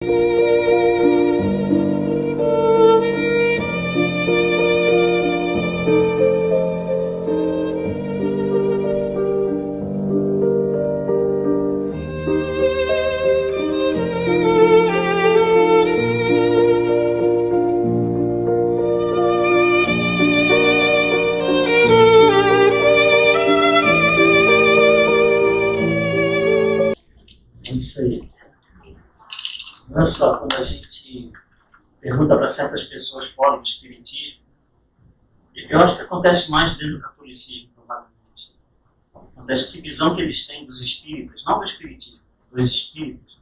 É isso aí. Olha só, quando a gente pergunta para certas pessoas fora do espiritismo, eu acho que acontece mais dentro do catolicismo, provavelmente. Acontece que visão que eles têm dos espíritos, não do espiritismo, dos espíritos.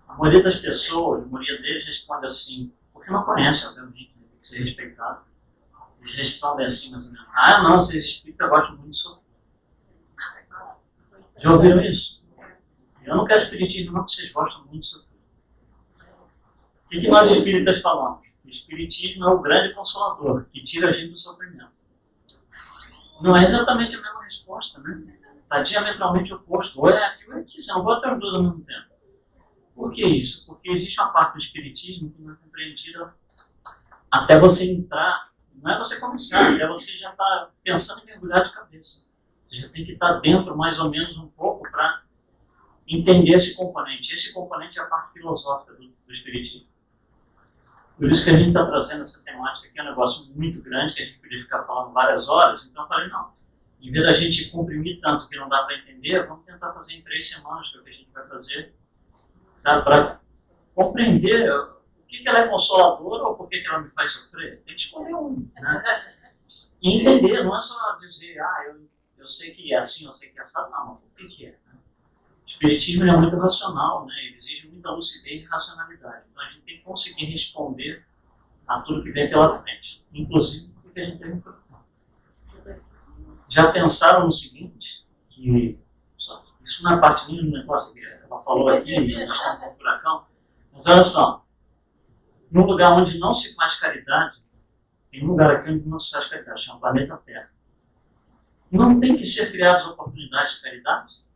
A maioria das pessoas, a maioria deles responde assim, porque não conhece, obviamente, tem que ser respeitado. Eles respondem assim, mais ou menos, ah, não, vocês espíritas gostam muito de sofrer. Já ouviram isso? Eu não quero espiritismo, não, porque vocês gostam muito de sofrer. O que nós espíritas falamos? O espiritismo é o grande consolador, que tira a gente do sofrimento. Não é exatamente a mesma resposta, né? Está diametralmente oposto. Ou é aquilo ou é aquilo, você não bota as duas ao mesmo tempo. Por que isso? Porque existe uma parte do espiritismo que não é compreendida até você entrar, não é você começar, até você já está pensando em mergulhar de cabeça. Você já tem que estar dentro mais ou menos um pouco para entender esse componente. Esse componente é a parte filosófica do espiritismo. Por isso que a gente está trazendo essa temática, que é um negócio muito grande, que a gente podia ficar falando várias horas. Então eu falei, não, em vez da gente comprimir tanto que não dá para entender, vamos tentar fazer em 3 semanas, que é o que a gente vai fazer, tá? Para compreender o que ela é consoladora ou por que ela me faz sofrer. Tem que escolher um, né? E entender, não é só dizer, ah, eu sei que é assim, eu sei que é assado, não, mas o que é? O espiritismo é muito racional, né? Ele exige muita lucidez e racionalidade. Então a gente tem que conseguir responder a tudo que vem pela frente, inclusive o que a gente tem no corpo. Já pensaram no seguinte, que isso não é parte do negócio que ela falou aqui, nós estamos com um furacão, mas olha só, num lugar onde não se faz caridade, tem um lugar aqui onde não se faz caridade, chama Planeta Terra. Não tem que ser criadas oportunidades de caridade?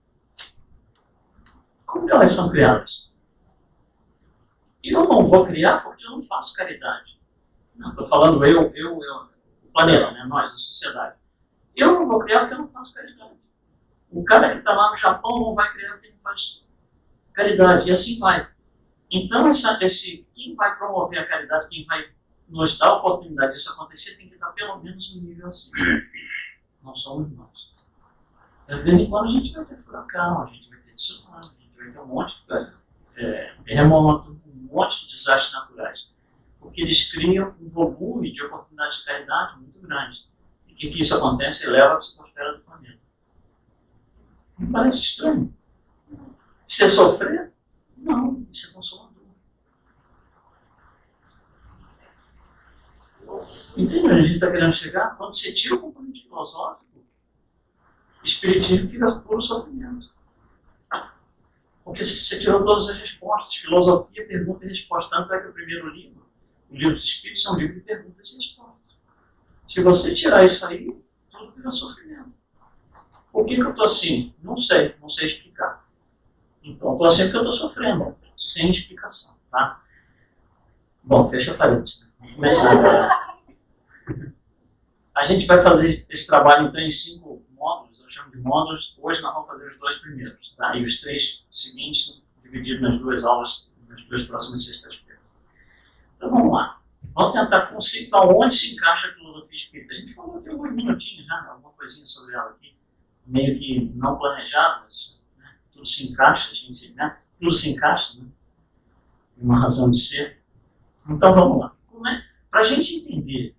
Como que elas são criadas? Eu não vou criar porque eu não faço caridade. Não, estou falando o planeta, né? Nós, a sociedade. Eu não vou criar porque eu não faço caridade. O cara que está lá no Japão não vai criar porque ele não faz caridade. E assim vai. Então, quem vai promover a caridade, quem vai nos dar a oportunidade disso acontecer, tem que estar pelo menos no nível assim. Não somos nós. De vez em quando a gente vai ter furacão, a gente vai ter tsunami, a gente vai ter um monte de terremoto, um monte de desastres naturais. Porque eles criam um volume de oportunidade de caridade muito grande. E o que isso acontece? Eleva a psicosfera do planeta. Me parece estranho. Isso é sofrer? Não, isso é consolador. Entende onde a gente está querendo chegar? Quando você tira o componente filosófico, o espiritismo fica puro sofrimento. Porque você tirou todas as respostas. Filosofia, pergunta e resposta. Tanto é que o primeiro livro, o livro dos Espíritos, é um livro de perguntas e respostas. Se você tirar isso aí, tudo vira sofrimento. Por que eu estou assim? Não sei explicar. Então, estou assim porque eu estou sofrendo, sem explicação. Tá? Bom, fecha a parede. Vamos começar agora. A gente vai fazer esse trabalho, então, em 5 módulos, eu chamo de módulos. Hoje nós vamos fazer os 2 primeiros, tá? E os 3 seguintes, divididos nas 2 aulas, nas 2 próximas sextas-feiras. Então, vamos lá. Vamos tentar conseguir onde se encaixa a filosofia espírita. A gente falou aqui alguns minutinhos, né? Alguma coisinha sobre ela aqui, meio que não planejado, mas né? Tudo se encaixa, né? Tudo se encaixa, né? Uma razão de ser. Então, vamos lá. Para a gente entender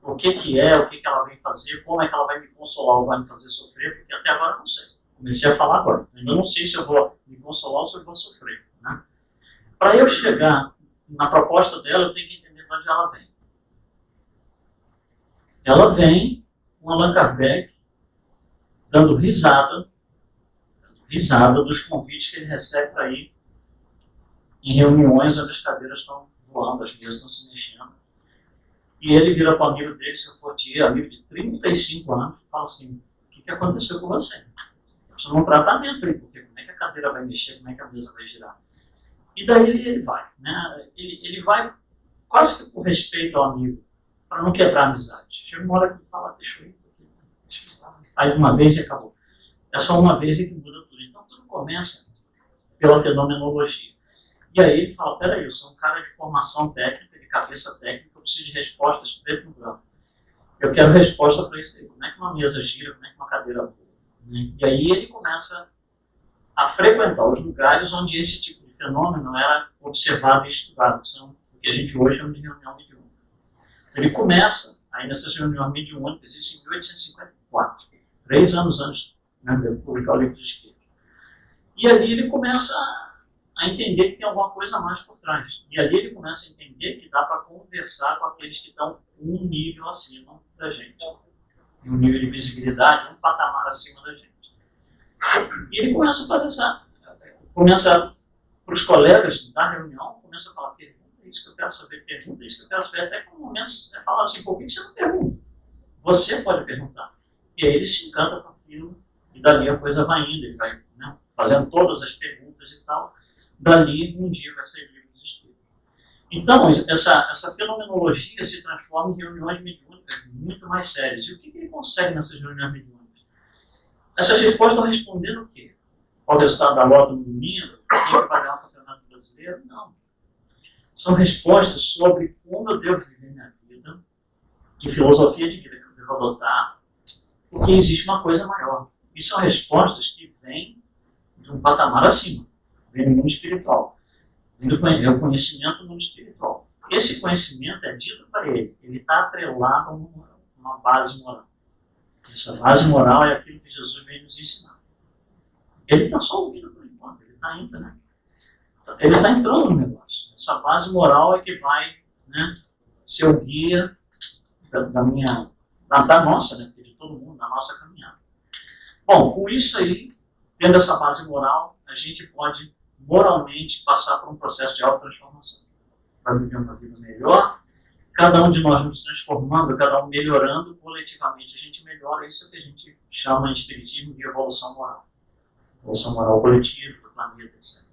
o que ela vem fazer, como é que ela vai me consolar ou vai me fazer sofrer, porque até agora eu não sei. Comecei a falar agora. Ainda não sei se eu vou me consolar ou se eu vou sofrer. Né? Para eu chegar na proposta dela, eu tenho que entender de onde ela vem. Ela vem com Allan Kardec dando risada dos convites que ele recebe para ir em reuniões onde as cadeiras estão voando, as mesas estão se mexendo. E ele vira para o amigo dele, seu Fortier, amigo de 35 anos, e fala assim, o que aconteceu com você? Você não um tratamento aí, porque como é que a cadeira vai mexer, como é que a mesa vai girar? E daí ele vai, né? Ele vai quase que por respeito ao amigo, para não quebrar a amizade. Chega uma hora que ele fala, deixa eu ir. Aí uma vez e acabou. É só uma vez e que muda tudo. Então tudo começa pela fenomenologia. E aí ele fala, peraí, eu sou um cara de formação técnica, de cabeça técnica, eu preciso de respostas preto no branco. Eu quero resposta para isso aí. Como é que uma mesa gira, como é que uma cadeira voa? Né? E aí ele começa a frequentar os lugares onde esse tipo de fenômeno era observado e estudado, que são o que a gente hoje chama de reunião mediúnica. Ele começa, aí nessas reuniões mediúnicas, isso em 1854, 3 anos antes, né, de publicar o livro do Espírito. E ali ele começa a entender que tem alguma coisa a mais por trás. E ali ele começa a entender que dá para conversar com aqueles que estão um nível acima da gente. Um nível de visibilidade, um patamar acima da gente. E ele começa a fazer essa... Começa para os colegas da reunião, começa a falar, pergunta isso que eu quero saber, pergunta isso que eu quero saber. Até que um momento você fala assim, por que você não pergunta? Você pode perguntar. E aí ele se encanta com aquilo, e dali a coisa vai indo, ele vai, né, fazendo todas as perguntas e tal. Dali, um dia vai sair livro dos espíritos. Então, essa fenomenologia se transforma em reuniões mediúnicas muito mais sérias. E o que ele consegue nessas reuniões mediúnicas? Essas respostas estão respondendo o quê? Qual é o resultado da loto no domingo? Quem vai ganhar o campeonato brasileiro? Não. São respostas sobre como eu devo viver minha vida, que filosofia de vida que eu devo adotar, porque existe uma coisa maior. E são respostas que vêm de um patamar acima, vem do mundo espiritual. É o conhecimento do mundo espiritual. Esse conhecimento é dito para ele, ele está atrelado a uma base moral. Essa base moral é aquilo que Jesus veio nos ensinar. Ele está só ouvindo por enquanto, ele está indo, né? Ele está entrando no negócio. Essa base moral é que vai, né, ser o guia da nossa, né, de todo mundo, da nossa caminhada. Bom, com isso aí, tendo essa base moral, a gente pode moralmente passar por um processo de autotransformação. Para viver uma vida melhor, cada um de nós nos transformando, cada um melhorando, coletivamente a gente melhora. Isso que a gente chama em espiritismo de evolução moral. Evolução moral coletiva, do planeta, etc.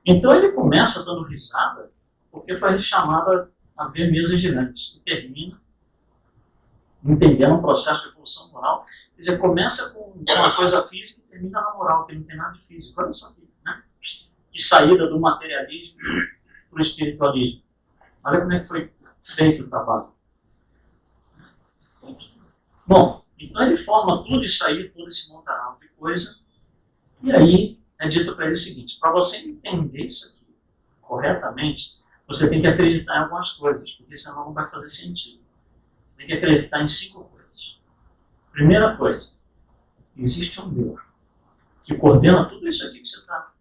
Então ele começa dando risada, porque foi chamado a ver mesas girantes. E termina entendendo um processo de evolução moral. Quer dizer, começa com uma coisa física e termina na moral, que não tem nada de físico. Olha só, né? Que saída do materialismo para o espiritualismo. Olha como é que foi feito o trabalho. Bom, então ele forma tudo isso aí, todo esse montaral de coisa, e aí é dito para ele o seguinte, para você entender isso aqui corretamente, você tem que acreditar em algumas coisas, porque senão não vai fazer sentido. Você tem que acreditar em 5 coisas. Primeira coisa, existe um Deus que coordena tudo isso aqui que você está.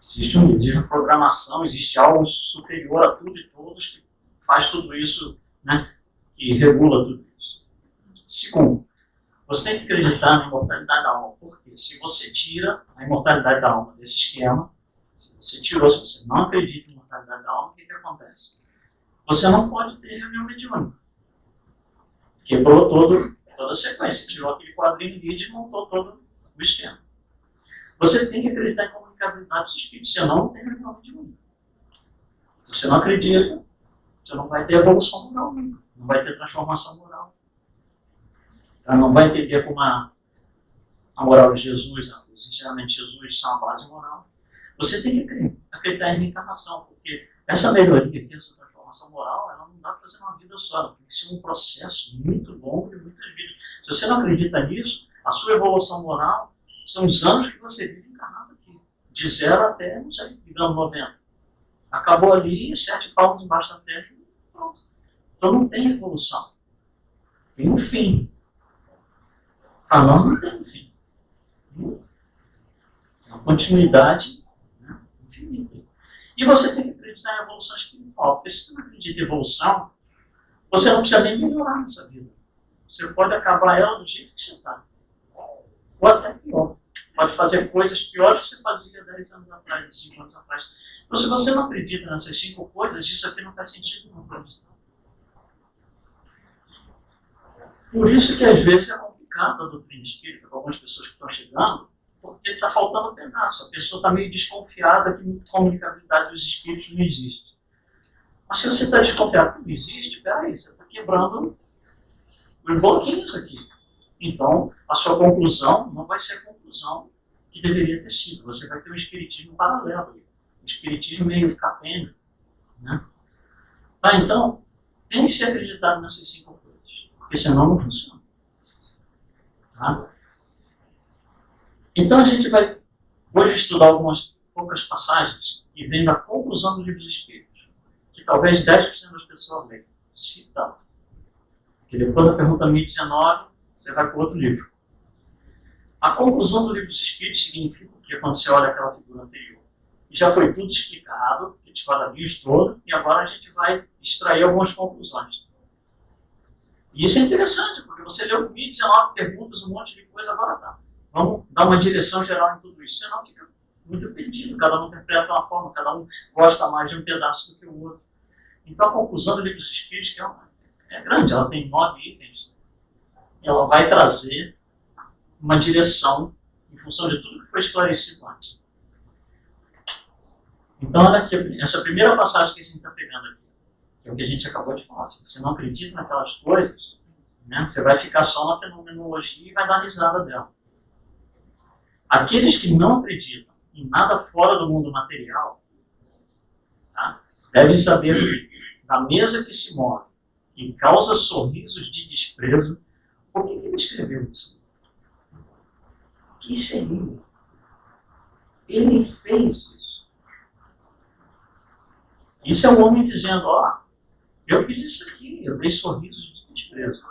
Existe uma programação, existe algo superior a tudo e todos que faz tudo isso, né, que regula tudo isso. Segundo, você tem que acreditar na imortalidade da alma, porque se você tira a imortalidade da alma desse esquema, se você tirou, se você não acredita em imortalidade da alma, o que acontece? Você não pode ter reunião mediúnica. Quebrou toda a sequência, tirou aquele quadrinho ali e desmontou todo o esquema. Você tem que acreditar em comunicabilidade dos espíritos, senão não tem reunião mediúnica. Se você não acredita, você não vai ter evolução moral nunca, não vai ter transformação moral. Não vai entender como a moral de Jesus, os ensinamentos de Jesus são a base moral. Você tem que acreditar em reencarnação, porque essa melhoria aqui, essa transformação moral, ela não dá para fazer uma vida só, ela tem que ser um processo muito longo de muitas vidas. Se você não acredita nisso, a sua evolução moral são os anos que você vive encarnado aqui, de 0 até, não sei, digamos 90. Acabou ali, 7 palmos embaixo da terra e pronto. Então não tem evolução. Tem um fim. Falando não tem um fim. É uma continuidade, né, infinita. E você tem que acreditar em evolução espiritual, porque se você não acredita em evolução, você não precisa nem melhorar nessa vida. Você pode acabar ela do jeito que você está. Ou até pior. Pode fazer coisas piores que você fazia 10 anos atrás, 5 anos atrás. Então, se você não acredita nessas 5 coisas, isso aqui não faz sentido nenhum para você. Por isso que às vezes é complicado a doutrina espírita para algumas pessoas que estão chegando, porque está faltando um pedaço. A pessoa está meio desconfiada que a comunicabilidade dos espíritos não existe. Mas se você está desconfiado que não existe, peraí, você está quebrando os bloquinhos aqui. Então, a sua conclusão não vai ser a conclusão que deveria ter sido. Você vai ter um espiritismo paralelo, um espiritismo meio capenga, né? Tá, então, tem que ser acreditado nessas 5 coisas, porque senão não funciona. Tá? Então, a gente vai hoje estudar algumas poucas passagens que vêm da conclusão do Livro dos Espíritos, que talvez 10% das pessoas leiam, se dá. Porque depois da pergunta 1019, você vai para outro livro. A conclusão do Livro dos Espíritos significa que quando você olha aquela figura anterior, e já foi tudo explicado, que te quadradinhos todo, e agora a gente vai extrair algumas conclusões. E isso é interessante, porque você leu 1019 perguntas, um monte de coisa, agora tá. Vamos dar uma direção geral em tudo isso, senão fica muito perdido, cada um interpreta de uma forma, cada um gosta mais de um pedaço do que o outro. Então a conclusão do Livro dos Espíritos, que é grande, ela tem 9 itens, ela vai trazer uma direção em função de tudo que foi esclarecido antes. Então, olha aqui, essa primeira passagem que a gente está pegando aqui, que é o que a gente acabou de falar. Se você não acredita naquelas coisas, né, você vai ficar só na fenomenologia e vai dar risada dela. Aqueles que não acreditam em nada fora do mundo material, tá, devem saber que, da mesa que se move e causa sorrisos de desprezo, por que ele escreveu isso? Que isso é ele. Ele fez isso. Isso é um homem dizendo, ó, eu fiz isso aqui, eu dei sorrisos de desprezo.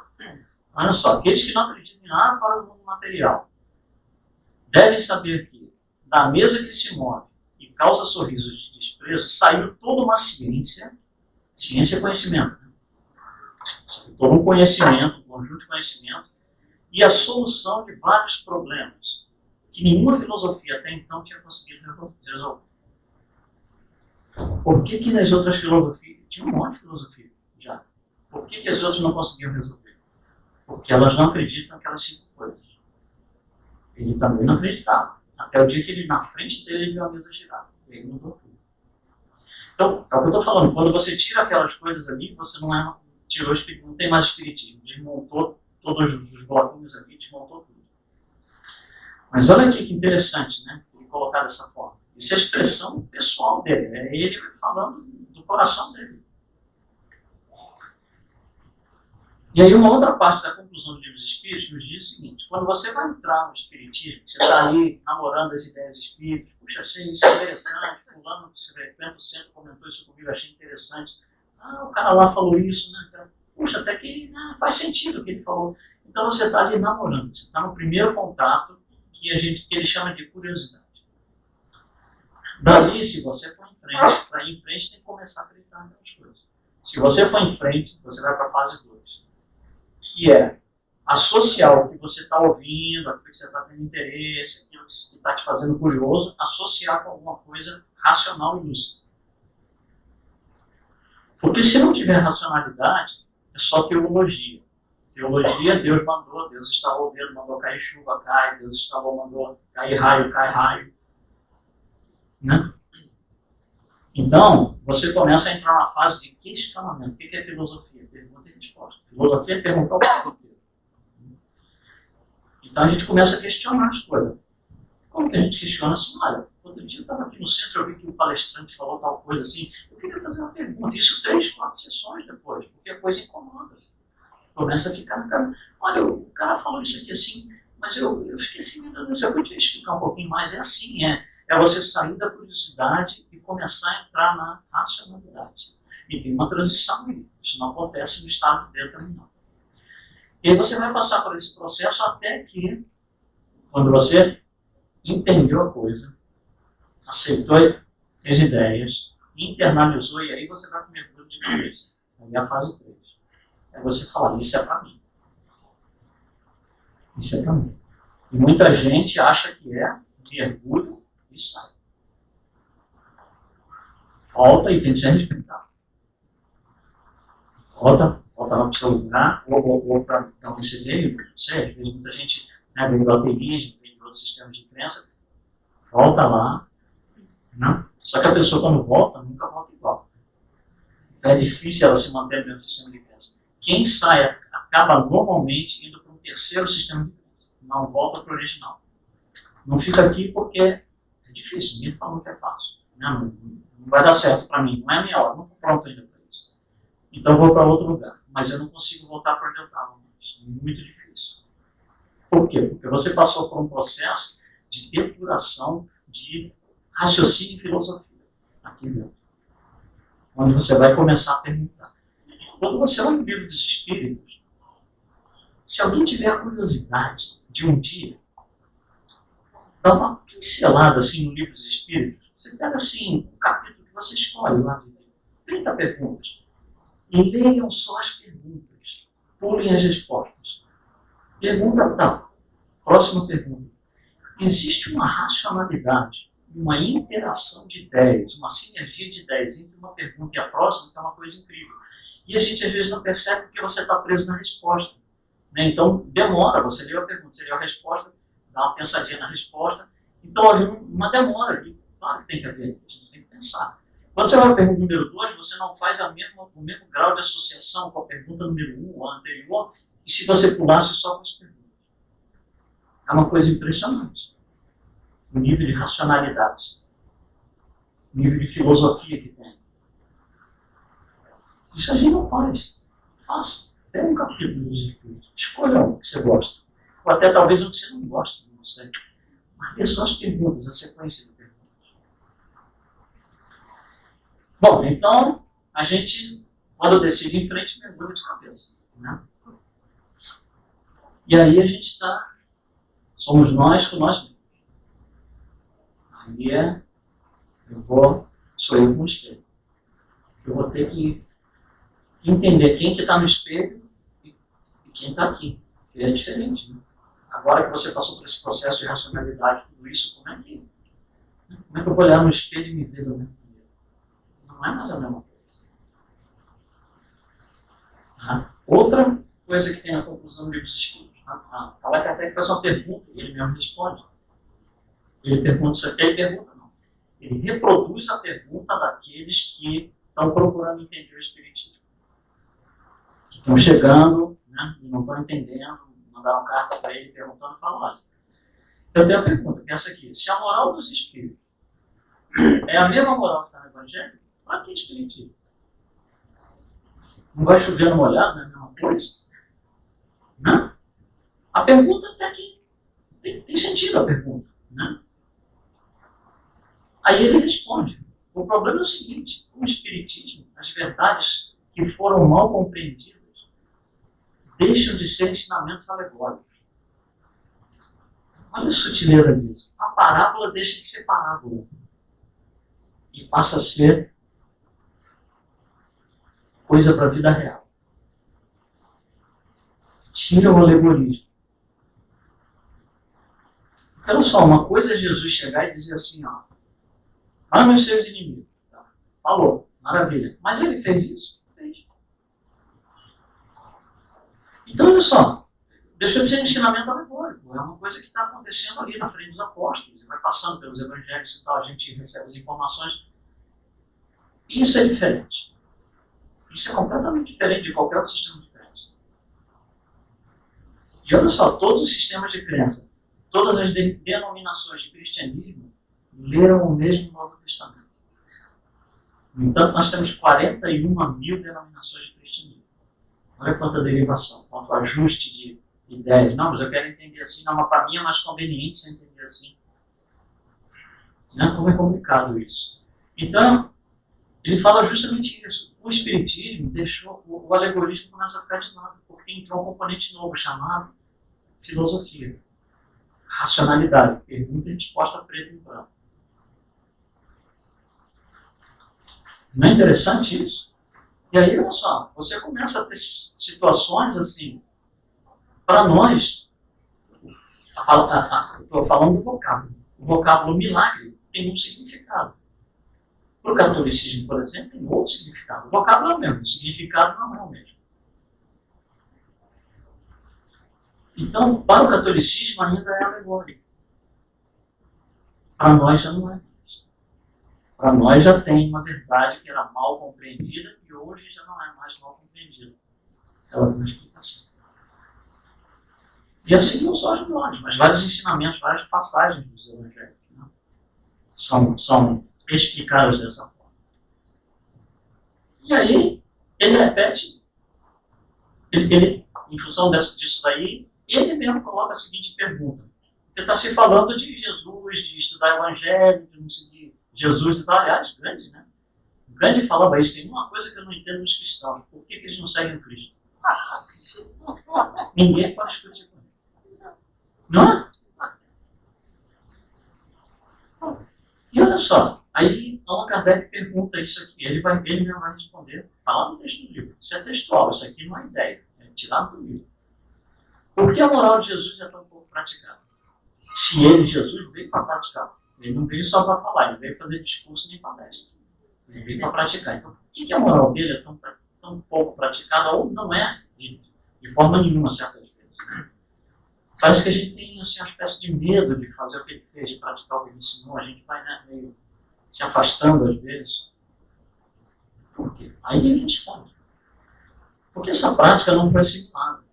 Olha só, aqueles que não acreditam em nada fora do mundo material devem saber que, da mesa que se move e causa sorrisos de desprezo, saiu toda uma ciência, ciência é conhecimento, né? Todo um conhecimento, um conjunto de conhecimento, e a solução de vários problemas que nenhuma filosofia até então tinha conseguido resolver. Por que nas outras filosofias, tinha um monte de filosofia já, por que as outras não conseguiam resolver? Porque elas não acreditam naquelas 5 coisas. Ele também não acreditava, até o dia que ele, na frente dele, viu a mesa girar. Ele mudou tudo. Então, é o que eu estou falando, quando você tira aquelas coisas ali, você tirou, não tem mais espiritismo, desmontou todos os bloquinhos ali, desmontou tudo. Mas olha aqui que interessante, né? Ele colocar dessa forma. Isso é a expressão pessoal dele, é ele falando do coração dele. E aí uma outra parte da conclusão do Livro dos Espíritos nos diz o seguinte, quando você vai entrar no espiritismo, você está ali namorando as ideias espíritas, puxa, achei isso interessante, fulano que se frequenta o centro comentou isso comigo, achei interessante. Ah, o cara lá falou isso, né? Então, puxa, até que faz sentido o que ele falou. Então você está ali namorando, você está no primeiro contato que ele chama de curiosidade. Dali, se você for em frente, para ir em frente tem que começar a acreditar nas coisas. Se você for em frente, você vai para a fase 2, que é associar o que você está ouvindo, aquilo que você está tendo interesse, aquilo que está te fazendo curioso, associar com alguma coisa racional e lúcida. Porque se não tiver racionalidade, é só teologia. Teologia, Deus mandou, Deus estalou o dedo, mandou cair chuva, cai, Deus estalou, mandou cair raio, cai raio. Né? Então, você começa a entrar na fase de questionamento. O que é filosofia? Pergunta e resposta. Filosofia é perguntar o tempo inteiro. Então a gente começa a questionar as coisas. Como que a gente questiona assim? Olha, outro dia eu estava aqui no centro, eu vi que o palestrante falou tal coisa assim, eu queria fazer uma pergunta. Isso 3, 4 sessões depois, porque a coisa incomoda. Começa a ficar na cara. Olha, o cara falou isso aqui assim, mas eu fiquei assim, meu Deus, eu podia explicar um pouquinho mais. É assim, é você sair da curiosidade e começar a entrar na racionalidade. E tem uma transição aí. Isso não acontece no estado determinado. E aí você vai passar por esse processo até que, quando você entendeu a coisa, aceitou as ideias, internalizou, e aí você vai com mergulho de cabeça. Aí é a fase 3. É você falar, isso é para mim. Isso é para mim. E muita gente acha que é mergulho e sai. Volta e tem que se respeitar. Volta lá para o seu lugar, ou para dar um CD, não sei, às vezes muita gente vem do ateísmo, vem de outros sistemas de crença, volta lá, né? Só que a pessoa, quando volta, nunca volta igual. Então é difícil ela se manter no mesmo sistema de crença. Quem sai acaba normalmente indo para um terceiro sistema de crença. Não volta para o original. Não fica aqui porque é difícil. Ninguém falou que é fácil. Não vai dar certo para mim. Não é a minha hora. Não estou pronto ainda para isso. Então eu vou para outro lugar. Mas eu não consigo voltar para onde eu estava. Muito difícil. Por quê? Porque você passou por um processo de depuração de raciocínio e filosofia aqui dentro. Onde você vai começar a perguntar. Quando você lê o livro dos Espíritos, se alguém tiver a curiosidade de um dia dar uma pincelada assim, no livro dos Espíritos, você pega assim um capítulo que você escolhe lá de 30 perguntas e leiam só as perguntas, pulem as respostas. Pergunta tal. Próxima pergunta. Existe uma racionalidade, uma interação de ideias, uma sinergia de ideias entre uma pergunta e a próxima, que é uma coisa incrível. E a gente às vezes não percebe porque você está preso na resposta. Né? Então demora, você leu a pergunta, você leu a resposta, dá uma pensadinha na resposta. Então havia uma demora ali. Claro que tem que haver, a gente tem que pensar. Quando você vai para a pergunta número 2, você não faz o mesmo grau de associação com a pergunta número 1, a anterior, e se você pulasse só com as perguntas. É uma coisa impressionante. O nível de racionalidade, o nível de filosofia que tem. Isso a gente não faz. Faça. Pega um capítulo dos Espíritos. Escolha um que você gosta. Ou até talvez um que você não gosta, não sei. Mas lê só as perguntas, a sequência de perguntas. Bom, então, a gente, quando decide em frente, mergulha de cabeça. Né? E aí a gente está, somos nós com nós mesmos. Aí sou eu com o espelho. Eu vou ter que entender quem que está no espelho e quem está aqui. Que é diferente. Né? Agora que você passou por esse processo de racionalidade, tudo isso, como é que eu vou olhar no espelho e me ver do mesmo jeito? Não é mais a mesma coisa. Tá? Outra coisa que tem na conclusão do livro dos Espíritos. Allan Kardec faz uma pergunta e ele mesmo responde. Ele pergunta não. Ele reproduz a pergunta daqueles que estão procurando entender o Espiritismo. Que estão chegando, né, e não estão entendendo, mandaram carta para ele perguntando e falam, olha, eu tenho a pergunta, que é essa aqui. Se a moral dos Espíritos é a mesma moral que está no Evangelho, para que Espiritismo? Não vai chover no molhado, não é a mesma coisa? Né? A pergunta até que tem sentido a pergunta. Né? Aí ele responde. O problema é o seguinte, o Espiritismo, as verdades que foram mal compreendidas, deixam de ser ensinamentos alegóricos. Olha a sutileza disso. A parábola deixa de ser parábola e passa a ser coisa para a vida real. Tira o alegorismo. Olha só, uma coisa é Jesus chegar e dizer assim, ó, ame os seus inimigos. Tá? Falou, maravilha. Mas ele fez isso? Fez. Então, olha só, deixou de ser um ensinamento alegórico. É uma coisa que está acontecendo ali na frente dos apóstolos. Vai passando pelos evangelhos e tal, a gente recebe as informações. Isso é diferente. Isso é completamente diferente de qualquer outro sistema de crença. E olha só, todos os sistemas de crença, todas as denominações de cristianismo leram o mesmo Novo Testamento. No entanto, nós temos 41 mil denominações de cristianismo. Olha quanta derivação, quanto ajuste de ideias. Não, mas eu quero entender assim, não, mas para mim é mais conveniente você entender assim. Né? Como é complicado isso. Então, ele fala justamente isso. O Espiritismo deixou, o alegorismo começa a ficar de lado, porque entrou um componente novo chamado filosofia. Racionalidade, pergunta e resposta preto e branco. Não é interessante isso? E aí, olha só, você começa a ter situações assim, para nós, estou falando do vocábulo. O vocábulo milagre tem um significado. Para o catolicismo, por exemplo, tem outro significado. O vocábulo é o mesmo, o significado não é o mesmo. Então, para o catolicismo ainda é alegórico. Para nós já não é mais. Para nós já tem uma verdade que era mal compreendida e hoje já não é mais mal compreendida. Ela tem uma explicação. E assim não só os nós, mas vários ensinamentos, várias passagens dos evangelhos, né, são explicadas dessa forma. E aí, ele repete, em função disso daí, ele mesmo coloca a seguinte pergunta. Ele está se falando de Jesus, de estudar evangelho, de não seguir Jesus e tal. Aliás, grande, né? Grande falava isso. Tem uma coisa que eu não entendo nos cristãos. Por que eles não seguem Cristo? Ninguém pode discutir com ele. Não é? E olha só, aí Allan Kardec pergunta isso aqui, ele mesmo vai responder, está lá no texto do livro. Isso é textual, isso aqui não é ideia, é tirado do livro. Por que a moral de Jesus é tão pouco praticada? Se ele, Jesus, veio para praticar, ele não veio só para falar, ele veio fazer discurso nem palestra. Ele veio para praticar. Então, por que a moral dele é tão pouco praticada, ou não é de forma nenhuma, certas vezes? Né? Parece que a gente tem assim, uma espécie de medo de fazer o que ele fez, de praticar o que ele ensinou, a gente vai, né, meio se afastando às vezes. Por quê? Aí ele responde. Porque essa prática não foi assimilada.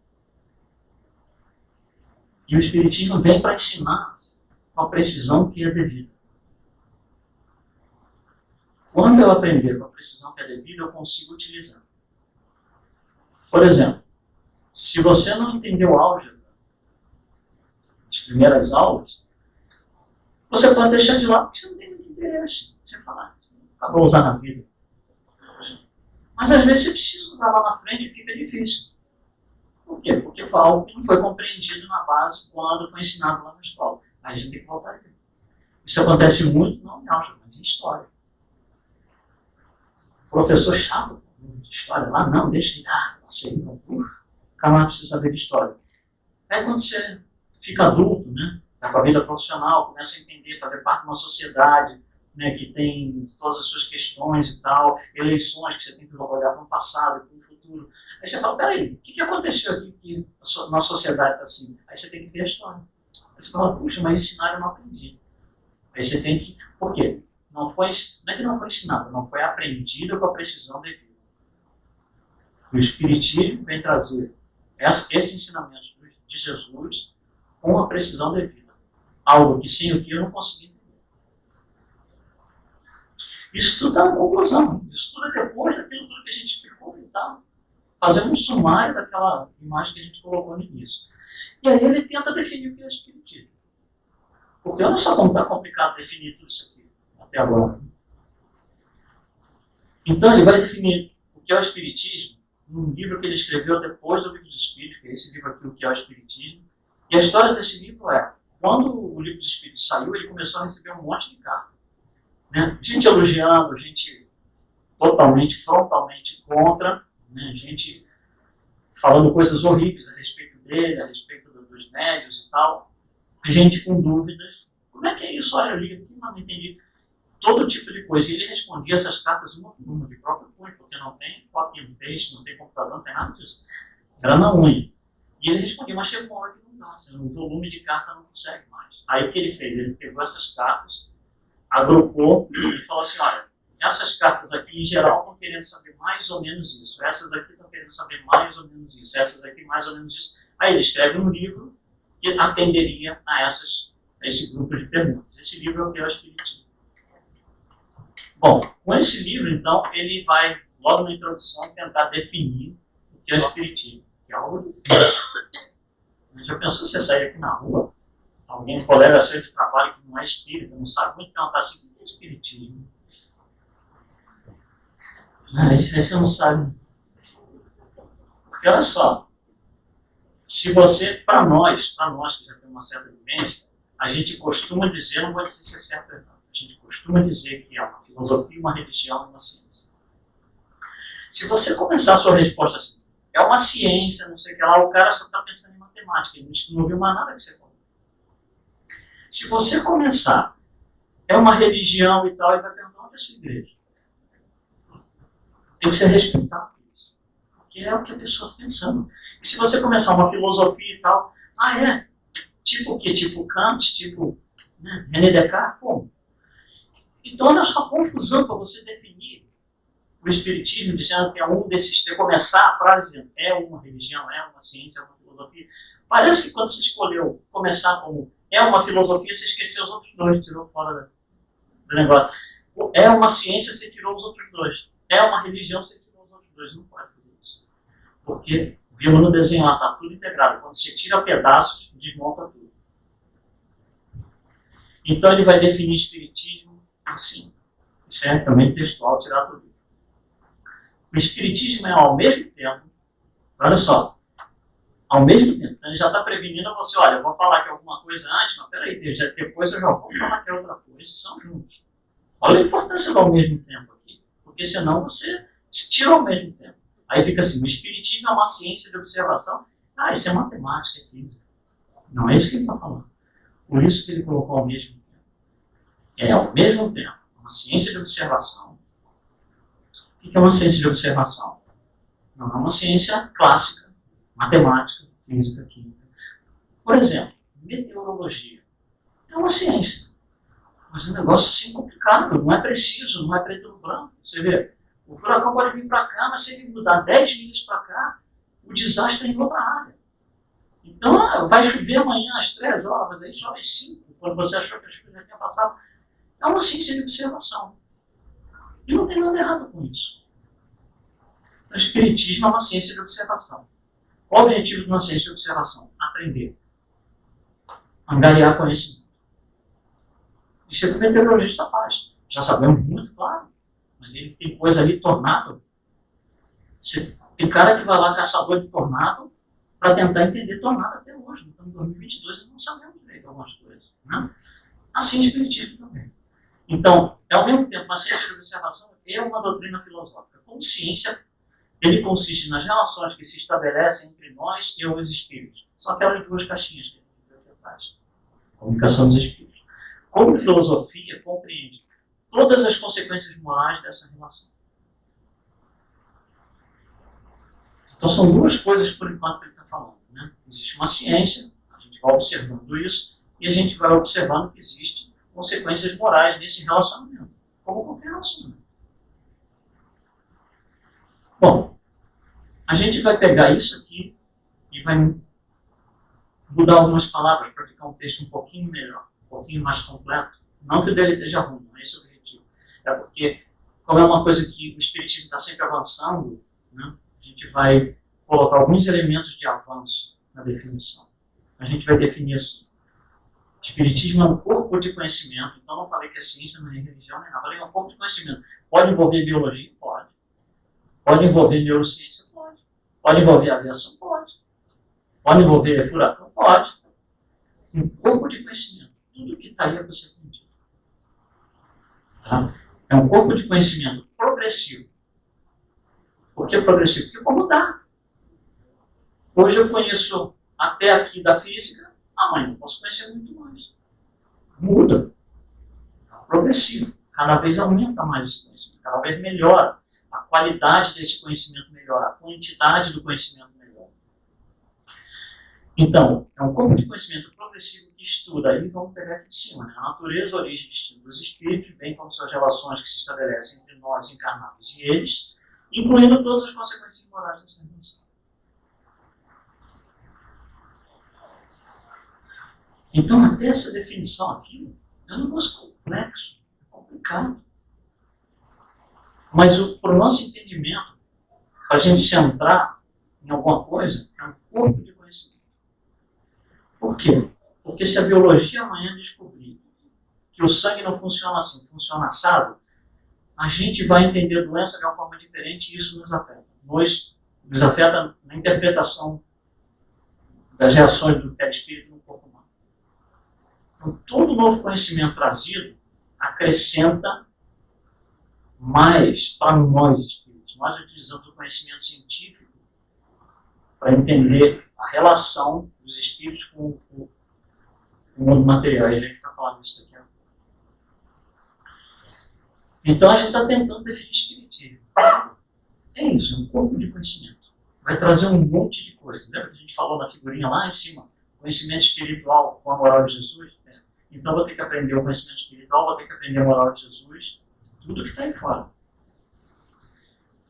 E o Espiritismo vem para ensinar com a precisão que é devida. Quando eu aprender com a precisão que é devida, eu consigo utilizar. Por exemplo, se você não entendeu álgebra, as primeiras aulas, você pode deixar de lado porque você não tem muito interesse. Você fala, acabou usar na vida. Mas às vezes você precisa usar lá na frente e fica difícil. Por quê? Porque foi algo que não foi compreendido na base quando foi ensinado lá na escola. Aí a gente tem que voltar aqui. Isso acontece muito, não em álgebra, mas em história. O professor chato de história lá, não, deixa ele, passei, não, calma, precisa saber de história. Aí quando você fica adulto, né, tá com a vida profissional, começa a entender, fazer parte de uma sociedade, né, que tem todas as suas questões e tal, eleições que você tem que olhar para o passado e para o futuro. Aí você fala, peraí, o que aconteceu aqui que a nossa sociedade está assim? Aí você tem que ver a história. Aí você fala, puxa, mas ensinar eu não aprendi. Aí você tem que... Por quê? Não é que não foi ensinado, não foi aprendido com a precisão devida. O Espiritismo vem trazer esse ensinamento de Jesus com a precisão devida. Algo que sem o que eu não consegui entender. Isso tudo dá uma conclusão. Isso tudo é depois daquilo tudo que a gente explicou e tal. Fazendo um sumário daquela imagem que a gente colocou no início. E aí ele tenta definir o que é Espiritismo. Porque olha só como está complicado definir tudo isso aqui, até agora. Então ele vai definir o que é o Espiritismo num livro que ele escreveu depois do Livro dos Espíritos, que é esse livro aqui, o que é o Espiritismo. E a história desse livro é, quando o Livro dos Espíritos saiu, ele começou a receber um monte de cartas. Né? Gente elogiando, gente totalmente, frontalmente contra, né? Gente falando coisas horríveis a respeito dele, a respeito dos médios e tal. Gente com dúvidas. Como é que é isso? Olha, eu li aqui, mas não entendi. Todo tipo de coisa. E ele respondia essas cartas uma por uma, de próprio punho, porque não tem copy and paste, não tem computador, não tem nada disso. Era na unha. E ele respondia, mas chegou uma hora que não dá, assim, o volume de carta não consegue mais. Aí o que ele fez? Ele pegou essas cartas, agrupou e falou assim, olha, essas cartas aqui em geral estão querendo saber mais ou menos isso. Essas aqui estão querendo saber mais ou menos isso. Essas aqui mais ou menos isso. Aí ele escreve um livro que atenderia a esse grupo de perguntas. Esse livro é o que é o Espiritismo. Bom, com esse livro, então, ele vai, logo na introdução, tentar definir o que é o Espiritismo, que é algo difícil. Já pensou você sair aqui na rua, alguém, um colega seu de trabalho que não é espírita, não sabe muito perguntar assim, o que é Espiritismo? Aí você não sabe. Porque olha só, se você, para nós que já temos uma certa vivência, a gente costuma dizer, não vou dizer se é certo ou errado, a gente costuma dizer que é uma filosofia, uma religião e uma ciência. Se você começar a sua resposta assim, é uma ciência, não sei o que lá, o cara só está pensando em matemática, ele não ouviu mais nada que você falou. Se você começar, é uma religião e tal, ele vai perguntar onde é a sua igreja. Tem que ser respeitado por isso. Porque é o que a pessoa está pensando. E se você começar uma filosofia e tal, tipo o quê? Tipo Kant, tipo Né? René Descartes, como? Então, olha só a confusão para você definir o Espiritismo, dizendo que é um desses três, começar a frase dizendo é uma religião, é uma ciência, é uma filosofia. Parece que quando você escolheu começar como é uma filosofia, você esqueceu os outros dois, tirou fora do negócio. É uma ciência, você tirou os outros dois. É uma religião, você tirou os outros dois. Não pode fazer isso. Porque, vimos no desenho lá, está tudo integrado. Quando você tira pedaços, desmonta tudo. Então ele vai definir Espiritismo assim. Isso é também textual, tirado do livro. O Espiritismo é ao mesmo tempo, olha só, ao mesmo tempo, então ele já está prevenindo você, olha, eu vou falar que é alguma coisa antes, mas peraí, depois eu já vou falar que é outra coisa, são juntos. Olha a importância do ao mesmo tempo aqui, porque senão você se tira ao mesmo tempo. Aí fica assim, o Espiritismo é uma ciência de observação, isso é matemática, é física. Não é isso que ele está falando. Por isso que ele colocou ao mesmo tempo. É ao mesmo tempo, uma ciência de observação. O que é uma ciência de observação? Não é uma ciência clássica, matemática, física, química. Por exemplo, meteorologia. É uma ciência. Mas é um negócio assim complicado, não é preciso, não é preto no branco. Você vê, o furacão pode vir para cá, mas se ele mudar 10 milhas para cá, o desastre é em outra área. Então, vai chover amanhã às 3 horas, mas aí chove às 5, quando você achou que a chuva já tinha passado. É uma ciência de observação. E não tem nada errado com isso. Então, o Espiritismo é uma ciência de observação. Qual o objetivo de uma ciência de observação? Aprender. Angariar conhecimento. Isso é o que o meteorologista faz. Já sabemos muito, claro. Mas ele tem coisa ali, tornado. Tem cara que vai lá, caçador de tornado, para tentar entender tornado até hoje. Então, em 2022, nós não sabemos direito algumas coisas. Né? Assim, o Espiritismo também. Então, é ao mesmo tempo, uma ciência de observação é uma doutrina filosófica. Como ciência, ele consiste nas relações que se estabelecem entre nós e os espíritos. São aquelas duas caixinhas que a gente viu aqui atrás. Comunicação dos espíritos. Como filosofia, compreende todas as consequências morais dessa relação. Então, são duas coisas, por enquanto, que ele está falando. Né? Existe uma ciência, a gente vai observando isso, e a gente vai observando que existem consequências morais nesse relacionamento, como qualquer relacionamento. Bom, a gente vai pegar isso aqui e vai mudar algumas palavras para ficar um texto um pouquinho melhor, um pouquinho mais completo. Não que o dele esteja ruim, não é esse o objetivo. É porque, como é uma coisa que o Espiritismo está sempre avançando, né, a gente vai colocar alguns elementos de avanço na definição. A gente vai definir assim. O Espiritismo é um corpo de conhecimento, então não falei que é ciência, não é religião, nem nada. Falei que é um corpo de conhecimento. Pode envolver biologia? Pode. Pode envolver neurociência? Pode. Pode envolver aviação? Pode. Pode envolver furacão? Pode. Um corpo de conhecimento. Tudo que está aí é para ser aprendido. Tá? É um corpo de conhecimento progressivo. Por que progressivo? Porque como dá. Hoje eu conheço até aqui da física, amanhã eu posso conhecer muito mais. Muda. É progressivo. Cada vez aumenta mais esse conhecimento. Cada vez melhora. A qualidade desse conhecimento melhora. A quantidade do conhecimento melhora. Então, é um corpo de conhecimento progressivo que estuda, aí vamos pegar aqui de cima, né? A natureza, a origem e destino dos espíritos, bem como suas relações que se estabelecem entre nós encarnados e eles, incluindo todas as consequências morais dessa relação. Então, até essa definição aqui é um negócio complexo, complicado. Mas para o nosso entendimento, para a gente centrar em alguma coisa, é um corpo de conhecimento. Por quê? Porque se a biologia amanhã descobrir que o sangue não funciona assim, funciona assado, a gente vai entender a doença de uma forma diferente e isso nos afeta. Nos afeta na interpretação das reações do perispírito no corpo humano. Então, todo novo conhecimento trazido acrescenta mais para nós espíritos. Nós utilizamos o conhecimento científico para entender a relação dos espíritos com o mundo material. E a gente está falando isso daqui. Então a gente está tentando definir espiritismo. É isso, é um corpo de conhecimento. Vai trazer um monte de coisa. Lembra que a gente falou na figurinha lá em cima? Conhecimento espiritual com a moral de Jesus? Então eu vou ter que aprender o conhecimento espiritual, vou ter que aprender a moral de Jesus, tudo que está aí fora.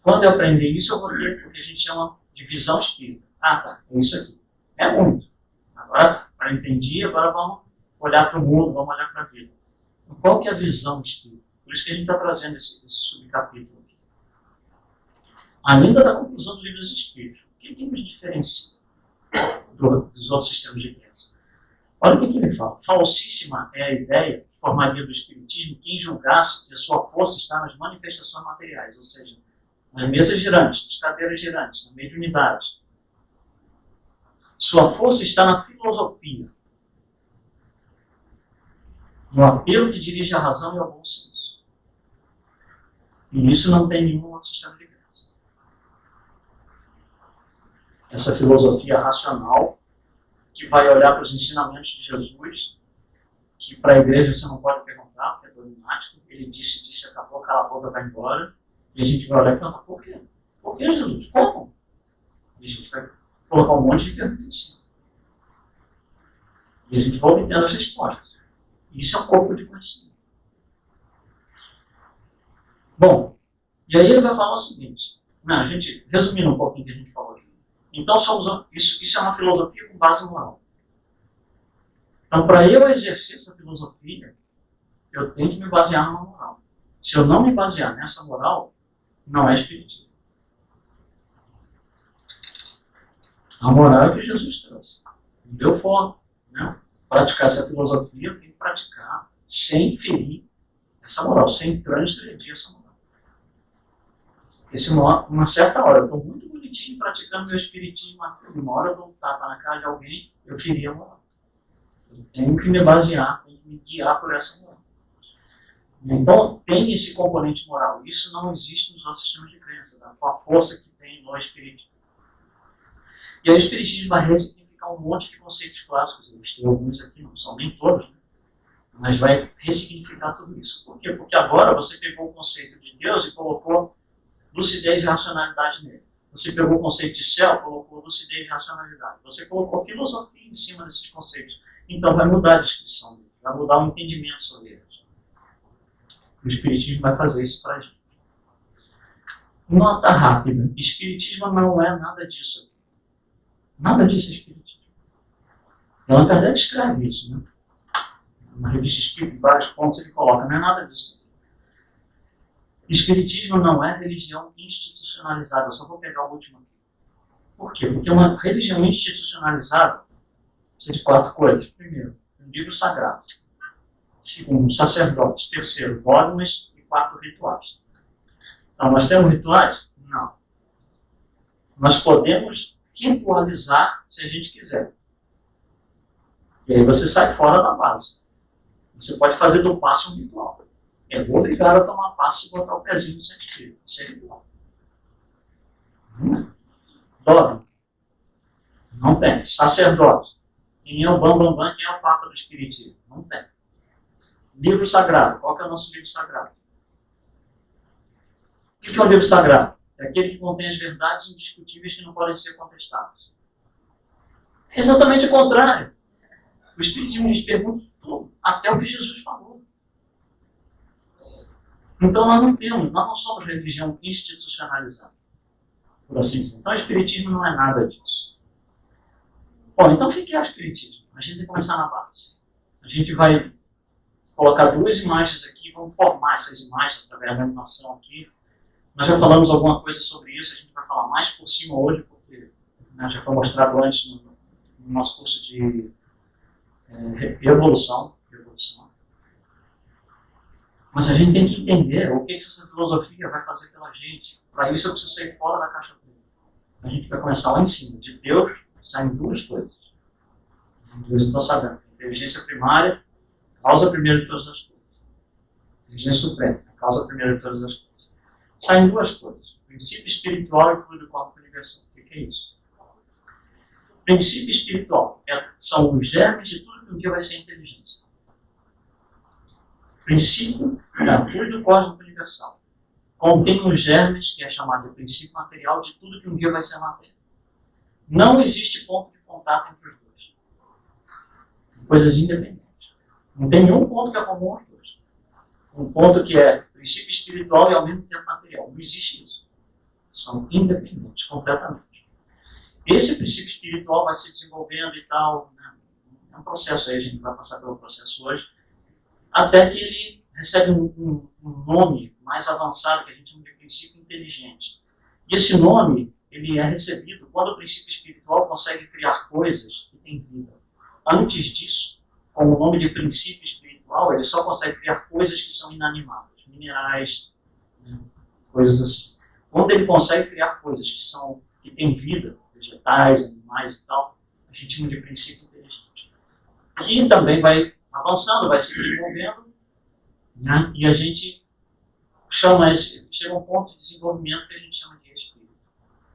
Quando eu aprender isso, eu vou ter o que a gente chama de visão espírita. Ah, tá, é isso aqui. É muito. Agora, para entender, agora vamos olhar para o mundo, vamos olhar para a vida. Então, qual que é a visão espírita? Por isso que a gente está trazendo esse subcapítulo aqui. Ainda da conclusão do livro dos Espíritos. O que nos diferencia dos outros sistemas de crença? Olha o que ele fala. Falsíssima é a ideia que formaria do Espiritismo quem julgasse que a sua força está nas manifestações materiais, ou seja, nas mesas girantes, nas cadeiras girantes, na mediunidade. Sua força está na filosofia, no apelo que dirige à razão e ao bom senso. E isso não tem nenhum outro sistema de crença. Essa filosofia racional, que vai olhar para os ensinamentos de Jesus, que para a igreja você não pode perguntar, porque é dogmático, ele disse, acabou, cala a boca, vai embora, e a gente vai olhar e perguntar, por quê? Por que, Jesus? Como? E a gente vai colocar um monte de perguntas em cima. E a gente vai obtendo as respostas. Isso é um corpo de conhecimento. Bom, e aí ele vai falar o seguinte, a gente, resumindo um pouquinho o que a gente falou aqui. Então, isso é uma filosofia com base moral. Então, para eu exercer essa filosofia, eu tenho que me basear numa moral. Se eu não me basear nessa moral, não é espiritismo. A moral é que Jesus trouxe. Me deu forma. Né? Praticar essa filosofia, eu tenho que praticar sem ferir essa moral, sem transgredir essa moral. Porque se uma certa hora eu estou muito bonitinho praticando meu espiritismo, uma hora eu dou um tapa na cara de alguém, eu feri a moral. Eu tenho que me basear, tenho que me guiar por essa moral. Então, tem esse componente moral. Isso não existe nos outros sistemas de crença, tá? Com a força que tem no espiritismo. E aí o espiritismo vai ressignificar um monte de conceitos clássicos. Eu tenho alguns aqui, não são nem todos, né? Mas vai ressignificar tudo isso. Por quê? Porque agora você pegou o conceito de Deus e colocou lucidez e racionalidade nele. Você pegou o conceito de céu, colocou lucidez e racionalidade. Você colocou filosofia em cima desses conceitos. Então vai mudar a descrição dele, vai mudar o entendimento sobre eles. O espiritismo vai fazer isso para a gente. Nota rápida. Espiritismo não é nada disso aqui. Nada disso é espiritismo. Allan Kardec escreve isso, né? Uma revista espírita, em vários pontos ele coloca, não é nada disso aqui. Espiritismo não é religião institucionalizada. Eu só vou pegar o último aqui. Por quê? Porque uma religião institucionalizada precisa de 4 coisas. Primeiro, um livro sagrado. Segundo, sacerdote. Terceiro, dogmas. E 4, rituais. Então, nós temos rituais? Não. Nós podemos ritualizar se a gente quiser. E aí você sai fora da base. Você pode fazer do passe um ritual. É obrigado a tomar passe e botar o pezinho no centro espírita. Isso é ritual. Dogma. Não tem. Sacerdote. Quem é o Bambambam, quem é o Papa do Espiritismo? Não tem. Livro sagrado. Qual que é o nosso livro sagrado? O que é um livro sagrado? É aquele que contém as verdades indiscutíveis que não podem ser contestadas. É exatamente o contrário. O Espiritismo nos pergunta tudo, até o que Jesus falou. Então nós não somos religião institucionalizada, por assim dizer. Então o Espiritismo não é nada disso. Bom, então o que é o Espiritismo? A gente tem que começar na base. A gente vai colocar 2 imagens aqui, vamos formar essas imagens através da animação aqui. Nós já falamos alguma coisa sobre isso, a gente vai falar mais por cima hoje, porque já foi mostrado antes no nosso curso de evolução. Mas a gente tem que entender o que essa filosofia vai fazer pela gente. Para isso eu preciso sair fora da caixa preta. A gente vai começar lá em cima. De Deus saem 2 coisas. Deus eu estou sabendo. Inteligência primária, causa primeira de todas as coisas. Inteligência suprema, causa primeira de todas as coisas. Saem 2 coisas. Princípio espiritual e fluido corpo universal. O que é isso? Princípio espiritual são os germes de tudo que um dia vai ser inteligência. Princípio fluido cósmico universal. Contém os germes, que é chamado de princípio material, de tudo que um dia vai ser matéria. Não existe ponto de contato entre os dois. Coisas independentes. Não tem nenhum ponto que é comum aos dois. Um ponto que é princípio espiritual e ao mesmo tempo material. Não existe isso. São independentes completamente. Esse princípio espiritual vai se desenvolvendo e tal, né? É um processo aí, a gente vai passar pelo processo hoje, até que ele recebe um nome mais avançado, que a gente chama de princípio inteligente. E esse nome, ele é recebido quando o princípio espiritual consegue criar coisas que têm vida. Antes disso, com o nome de princípio espiritual, ele só consegue criar coisas que são inanimadas, minerais, né? Coisas assim. Quando ele consegue criar coisas que têm vida, vegetais, animais e tal, a gente chama de princípio inteligente. Que também vai avançando, vai se desenvolvendo, né? E a gente chega a um ponto de desenvolvimento que a gente chama de espírito.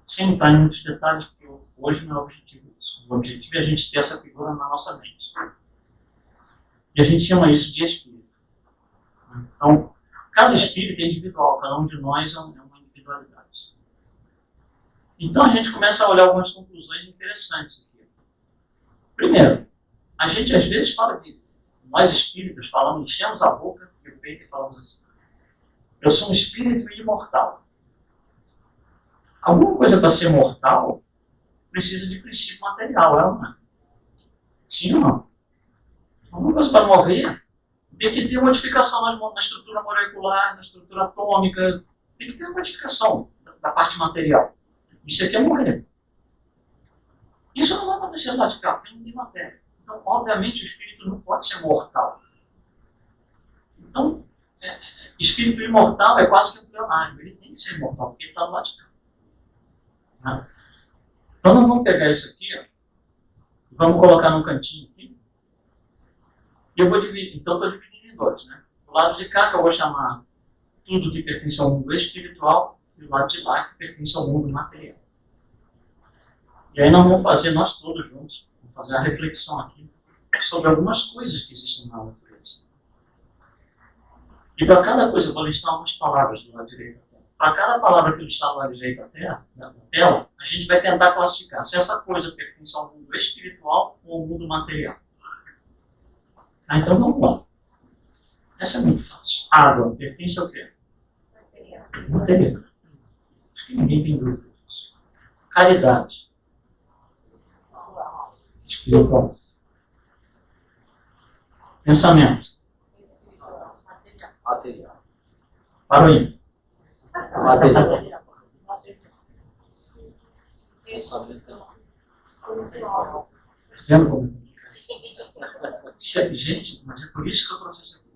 Sem entrar em muitos detalhes, porque hoje não é o objetivo disso. O objetivo é a gente ter essa figura na nossa mente. E a gente chama isso de espírito. Então, cada espírito é individual, cada um de nós é uma individualidade. Então a gente começa a olhar algumas conclusões interessantes aqui. Primeiro, a gente às vezes fala de, nós espíritas falamos, enchemos a boca e o peito e falamos assim: eu sou um espírito imortal. Alguma coisa para ser mortal precisa de princípio material, é ou não é? Sim ou não? Alguma coisa para morrer tem que ter modificação na estrutura molecular, na estrutura atômica, tem que ter uma modificação da parte material. Isso aqui é morrer. Isso não vai acontecer lá de cá, porque não tem matéria. Então, obviamente, o espírito não pode ser mortal. Então, espírito imortal é quase que um pleonasmo. Ele tem que ser imortal, porque ele está do lado de cá. Né? Então, nós vamos pegar isso aqui, ó, e vamos colocar num cantinho aqui. E eu vou dividir. Então, estou dividindo em dois. Né? Do lado de cá, que eu vou chamar tudo que pertence ao mundo espiritual, e do lado de lá, que pertence ao mundo material. E aí nós vamos fazer, nós todos juntos, vamos fazer a reflexão aqui sobre algumas coisas que existem na natureza. E para cada coisa, eu vou listar algumas palavras do lado direito da tela. Para cada palavra que eu listar do lado direito da tela, a gente vai tentar classificar se essa coisa pertence ao mundo espiritual ou ao mundo material. Então vamos lá. Essa é muito fácil. Água pertence ao quê? Material. Acho que ninguém tem dúvida disso. Caridade. Espiritual. Pensamento. Material. Paroímpa. Material. Gente, mas é por isso que eu trouxe isso aqui.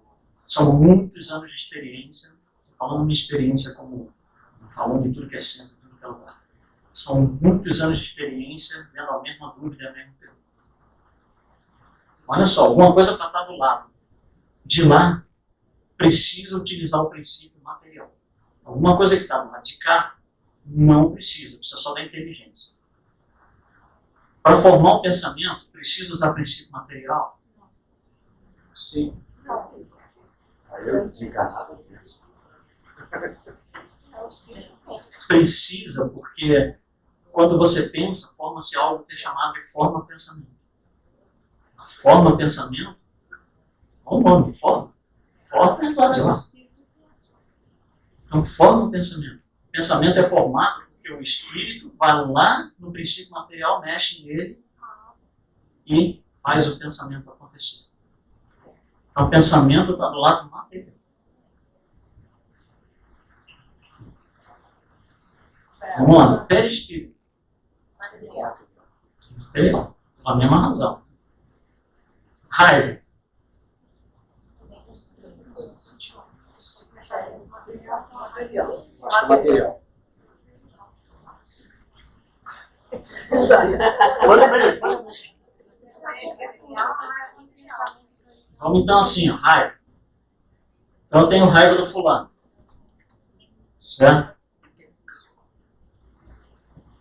São muitos anos de experiência, falando minha experiência como falando de tudo que é centro, tudo que é lugar. São muitos anos de experiência vendo a mesma dúvida, a mesma pergunta. Olha só, alguma coisa para estar do lado. De lá, precisa utilizar o princípio material. Alguma coisa que está do lado de cá, não precisa só da inteligência. Para formar um pensamento, precisa usar princípio material? Sim. Aí eu desencarnado penso. Precisa, porque quando você pensa, forma-se algo que é chamado de forma-pensamento. A forma-pensamento, qual o nome? Forma? Forma é do lado de lá. Então, forma-pensamento. O pensamento é formado porque o espírito vai lá no princípio material, mexe nele e faz o pensamento acontecer. Então, o pensamento está do lado material. Vamos lá, perispírito. Material. Pela mesma razão. Raiva. Material. Vamos então assim, ó, raiva. Então eu tenho raiva do fulano. Certo?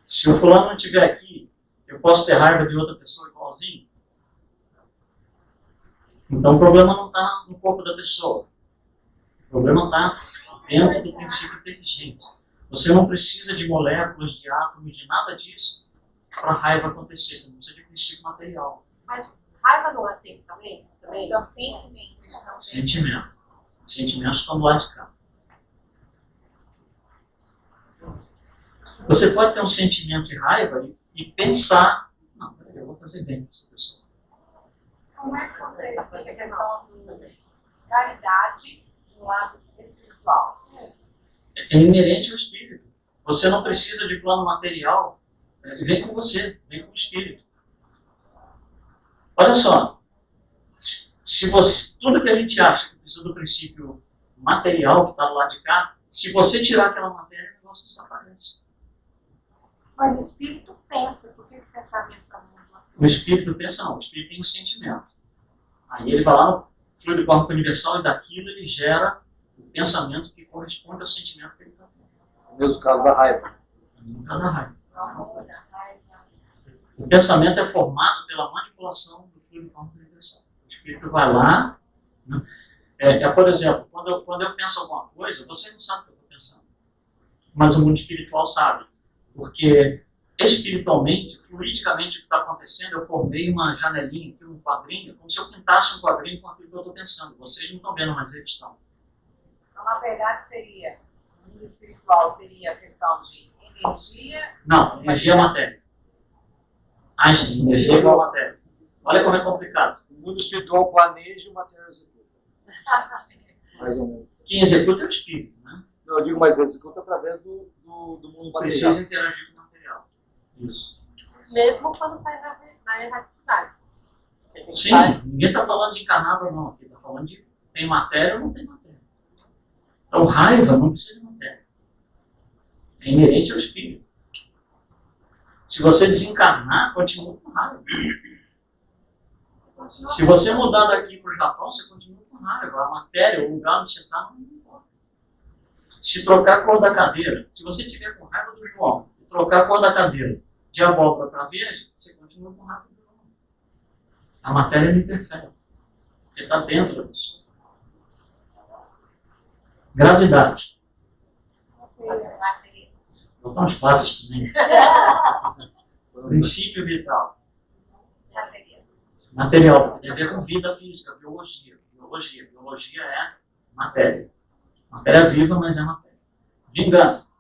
Se o fulano não estiver aqui, eu posso ter raiva de outra pessoa igualzinho? Então o problema não está no corpo da pessoa. O problema está dentro do princípio inteligente. Você não precisa de moléculas, de átomos, de nada disso para a raiva acontecer. Você não precisa de princípio material. Mas Raiva não é pensamento também? São sentimentos. Não Sentimento. Sentimentos estão do lado de cá. Você pode ter um sentimento de raiva e pensar, não, peraí, eu vou fazer bem com essa pessoa. Como é que você explica a questão da caridade no lado espiritual? É inerente ao espírito. Você não precisa de plano material. Vem com você, vem com o espírito. Olha só, se você, tudo que a gente acha que precisa do princípio material que está do lado de cá, se você tirar aquela matéria, o negócio desaparece. Mas o espírito pensa, por que o pensamento está muito lá? O espírito pensa não, o espírito tem um sentimento. Aí ele vai lá no fluido cósmico universal e daquilo ele gera o pensamento que corresponde ao sentimento que ele está tendo. No mesmo caso da raiva. Não está na raiva. O amor, a raiva. O pensamento é formado pela manipulação do fluido cósmico universal. O espírito vai lá, né? Por exemplo, quando eu penso alguma coisa, você não sabe o que eu estou pensando. Mas o mundo espiritual sabe. Porque espiritualmente, fluidicamente, o que está acontecendo, eu formei uma janelinha aqui, um quadrinho, como se eu pintasse um quadrinho com aquilo que eu estou pensando. Vocês não estão vendo, mas eles estão. Então, na verdade, seria, no mundo espiritual, seria a questão de energia. Não, energia é matéria. Einstein, energia é igual a matéria. Olha como é complicado. O mundo espiritual planeja e o material executa. Mais ou menos. Quem executa é o espírito, né? Não, eu digo, mas executa através do mundo material. Precisa interagir com o material. Isso. Mesmo quando está na erraticidade. A gente Sim, vai- ninguém está falando de encarnado ou não aqui. Está falando de tem matéria ou não tem matéria. Então, raiva não precisa de matéria. É inerente ao espírito. Se você desencarnar, continua com raiva. Se você mudar daqui para o Japão, você continua com raiva. A matéria, o lugar onde você está, não importa. Se trocar a cor da cadeira, se você tiver com raiva do João e trocar a cor da cadeira de abóbora para verde, você continua com raiva do João. A matéria não interfere. Porque está dentro da pessoa. Gravidade. Vou botar uns fáceis também. Princípio vital. Material, tem a ver com vida física, biologia. Biologia é matéria. Matéria viva, mas é matéria. Vingança.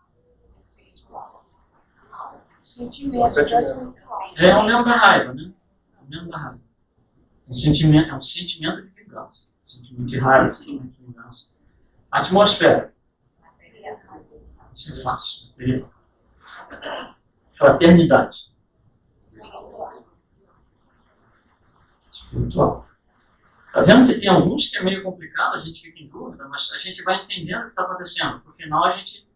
Sentimento. É o mesmo da raiva, né? É o mesmo da raiva. É um sentimento de vingança. Sentimento de raiva, sentimento de vingança. Atmosfera. Isso é fácil. Material. Fraternidade. Espiritual. Tá vendo que tem alguns que é meio complicado, a gente fica em dúvida, mas a gente vai entendendo o que está acontecendo. No final, a gente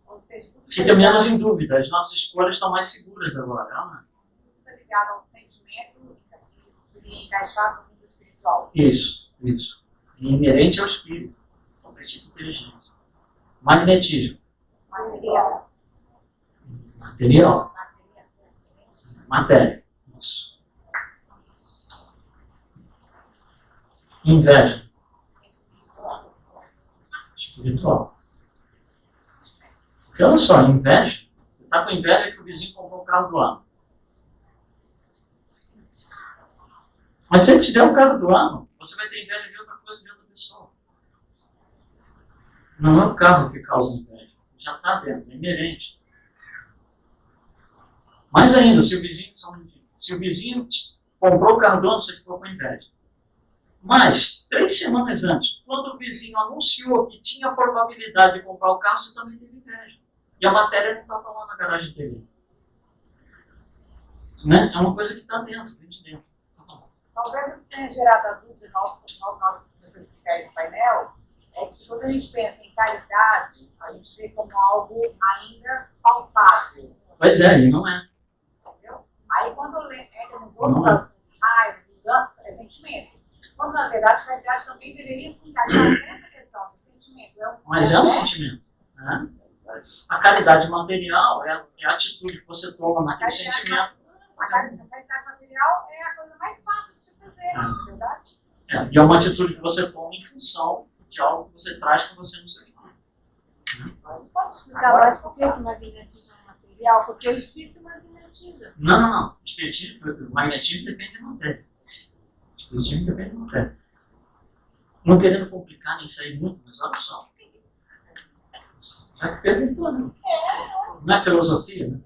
Ou seja, tudo fica menos em dúvida. As nossas escolhas estão mais seguras agora. Não é? está ligado ao sentimento que seria encaixado no mundo espiritual. Isso. E inerente ao espírito. Ao princípio inteligente. Magnetismo. Material. Material. Matéria. Isso. Inveja. Espiritual. Porque olha só, inveja. Você está com inveja que o vizinho comprou o carro do ano. Mas se ele te der o carro do ano, você vai ter inveja de outra coisa dentro da pessoa. Não é o carro que causa inveja. Já está dentro, é inerente. Mais ainda, se o vizinho comprou o carro do ano, você ficou com inveja. Mas, 3 semanas antes, quando o vizinho anunciou que tinha a probabilidade de comprar o carro, você também teve inveja. E a matéria não estava lá na garagem dele. Né? É uma coisa que está dentro, vem de dentro. Talvez o que tenha gerado a dúvida na hora que você começou a explicar esse painel é que quando a gente pensa em caridade, a gente vê como algo ainda palpável. Pois é, e não é. Entendeu? Aí quando entra nos outros assuntos, raiva, vingança, é sentimento. Quando na verdade, caridade também deveria se encaixar nessa questão de sentimento. Mas é um sentimento. Né? A caridade material é a atitude que você toma naquele sentimento. A caridade material é a coisa mais fácil de se fazer, na verdade. E é uma atitude que você toma em função de algo que você traz com você no seu espírito. Pode explicar mais por que o magnetismo é material? Porque o espírito magnetiza. Não. O magnetismo depende da matéria. Espiritismo depende do tempo. Não querendo complicar nem sair muito, mas olha só. Já que perguntou, né? Não é filosofia, né?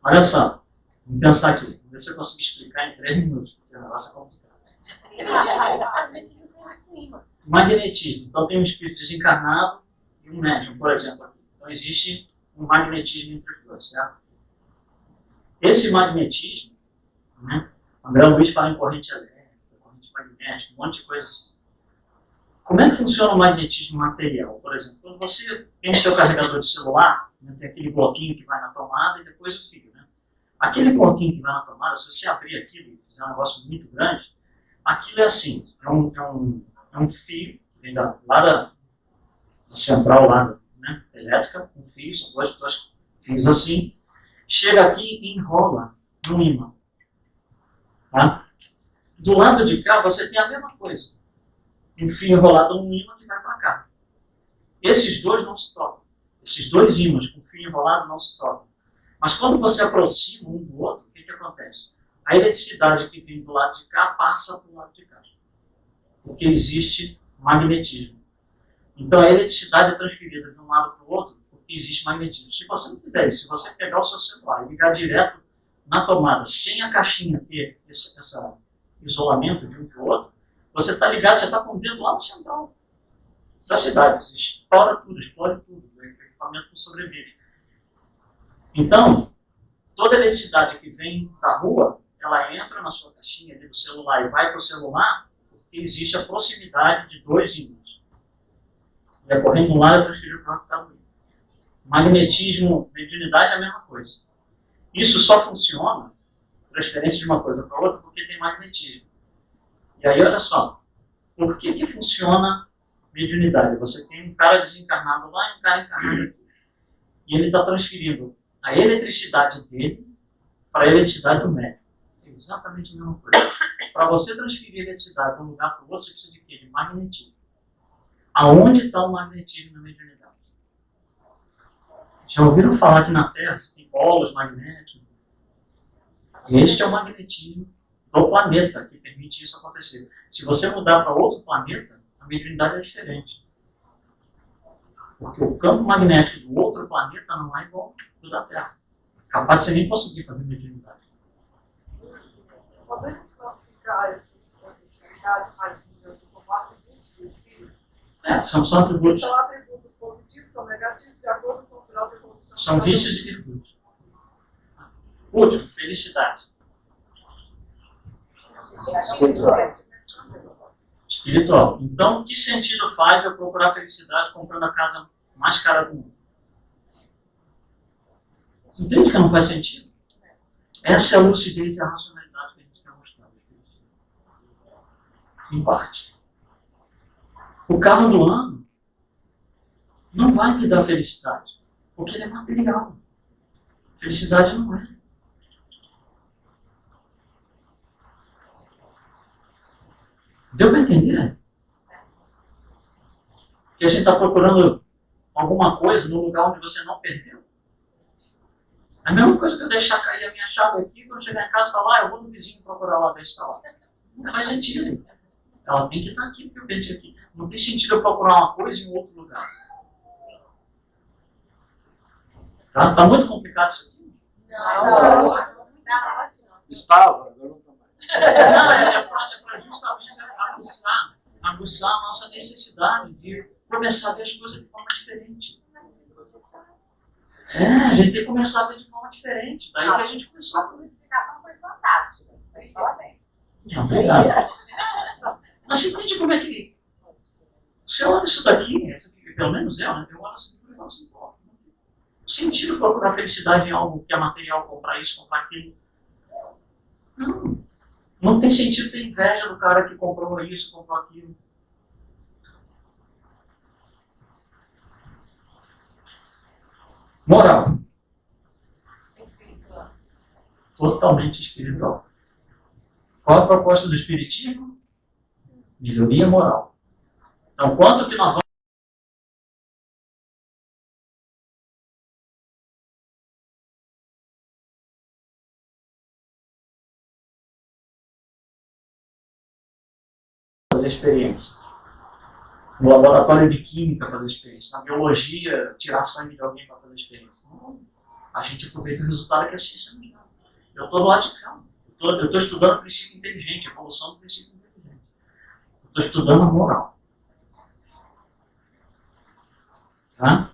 Olha só. Vamos pensar aqui. Vamos ver se eu consigo explicar em 3 minutos. Porque o negócio é complicado. Magnetismo. Então tem um espírito desencarnado e um médium, por exemplo. Então existe um magnetismo entre os dois, certo? Esse magnetismo, né? André Luiz fala em corrente elétrica, corrente magnética, um monte de coisa assim. Como é que funciona o magnetismo material? Por exemplo, quando você tem o seu carregador de celular, né, tem aquele bloquinho que vai na tomada e depois o fio, né? Aquele bloquinho que vai na tomada, se você abrir aquilo e fizer um negócio muito grande, aquilo é assim, é um fio que vem lá da central lá, né, elétrica, um fio, são dois fios assim, chega aqui e enrola no ímã. Tá? Do lado de cá você tem a mesma coisa. Um fio enrolado num ímã que vai para cá. Esses dois não se tocam. Esses dois ímãs com fio enrolado não se tocam. Mas quando você aproxima um do outro, o que acontece? A eletricidade que vem do lado de cá passa para o lado de cá. Porque existe magnetismo. Então a eletricidade é transferida de um lado para o outro porque existe magnetismo. Se você não fizer isso, se você pegar o seu celular e ligar direto na tomada, sem a caixinha ter esse isolamento de um para o outro, você está ligado, você está com o dedo lá no central da cidade. Explode tudo. O equipamento não sobrevive. Então, toda a eletricidade que vem da rua, ela entra na sua caixinha ali do celular e vai para o celular, porque existe a proximidade de dois ímãs. E a corrente de um lado é transferida para o outro lado. Magnetismo, mediunidade é a mesma coisa. Isso só funciona, transferência de uma coisa para outra, porque tem magnetismo. E aí, olha só, por que funciona mediunidade? Você tem um cara desencarnado lá e um cara encarnado aqui. E ele está transferindo a eletricidade dele para a eletricidade do médium. É exatamente a mesma coisa. Para você transferir a eletricidade de um lugar para o outro, você precisa de quê? De magnetismo. Aonde está o magnetismo na mediunidade? Já ouviram falar que na Terra tem polos magnéticos? Este é o magnetismo do planeta que permite isso acontecer. Se você mudar para outro planeta, a mediunidade é diferente. Porque o campo magnético do outro planeta não é igual ao da Terra. Capaz de você nem conseguir fazer mediunidade. Podemos classificar essas realidades maravilhosas como atributos do espírito? São só atributos. São atributos positivos ou negativos de acordo com o grau de evolução. São vícios e virtudes. Último, felicidade. Espiritual. Então, que sentido faz eu procurar felicidade comprando a casa mais cara do mundo? Entende que não faz sentido? Essa é a lucidez e a racionalidade que a gente quer mostrar. Em parte. O carro do ano não vai me dar felicidade, porque ele é material. Felicidade não é. Deu para entender? Que a gente está procurando alguma coisa no lugar onde você não perdeu. É a mesma coisa que eu deixar cair a minha chave aqui, quando chegar em casa e falar, eu vou no vizinho procurar lá, ver se está lá. Não faz sentido. Ela tem que estar aqui, porque eu perdi aqui. Não tem sentido eu procurar uma coisa em outro lugar. Tá muito complicado isso aqui? Não. Estava, agora não está mais. Não, é para justamente aguçar a nossa necessidade de começar a ver as coisas de forma diferente. A gente tem que começar a ver de forma diferente. Daí que a gente começou a ver. A explicação foi fantástica. Obrigado. Mas você entende como é que. Você olha isso daqui, pelo menos eu olho assim e falo assim, pô, não tem sentido procurar felicidade em algo que é material, comprar isso, comprar aquilo. Não. Não tem sentido ter inveja do cara que comprou isso, comprou aquilo. Moral. Espiritual. Totalmente espiritual. Qual a proposta do espiritismo? Melhoria moral. Então, quanto que nós vamos fazer experiência. No laboratório de química fazer experiência. Na biologia, tirar sangue de alguém para fazer experiência. Não. A gente aproveita o resultado que a ciência nos dá. Eu estou do lado de cá. Eu estou estudando o princípio inteligente, a evolução do princípio inteligente. Eu estou estudando a moral. Tá?